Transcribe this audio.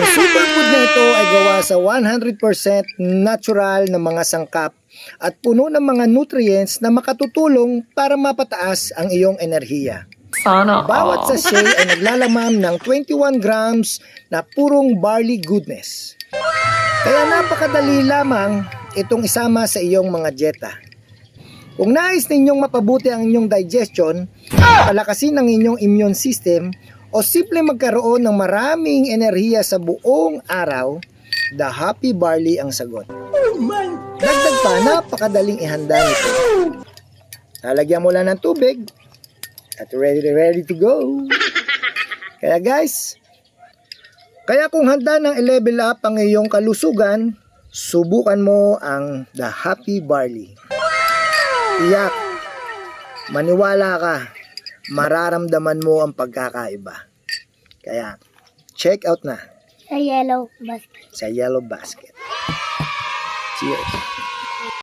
Ang superfood na ito ay gawa sa 100% natural na mga sangkap at puno ng mga nutrients na makatutulong para mapataas ang iyong enerhiya. Sana Bawat all. sachet ay naglalamang ng 21 grams na purong barley goodness. Kaya napakadali lamang itong isama sa iyong mga dieta. Kung nais ninyong mapabuti ang inyong digestion, palakasin ang inyong immune system, o simple magkaroon ng maraming enerhiya sa buong araw, the Happy Barley ang sagot. Dagdag pa, napakadaling ihanda nito. Lalagyan mo lang ng tubig at ready to go. Kaya guys, kung handa ng i-level up ang iyong kalusugan, subukan mo ang the Happy Barley. Tiyak, maniwala ka, mararamdaman mo ang pagkakaiba. Kaya, check out na Sa yellow basket. sa Yellow Basket. Cheers!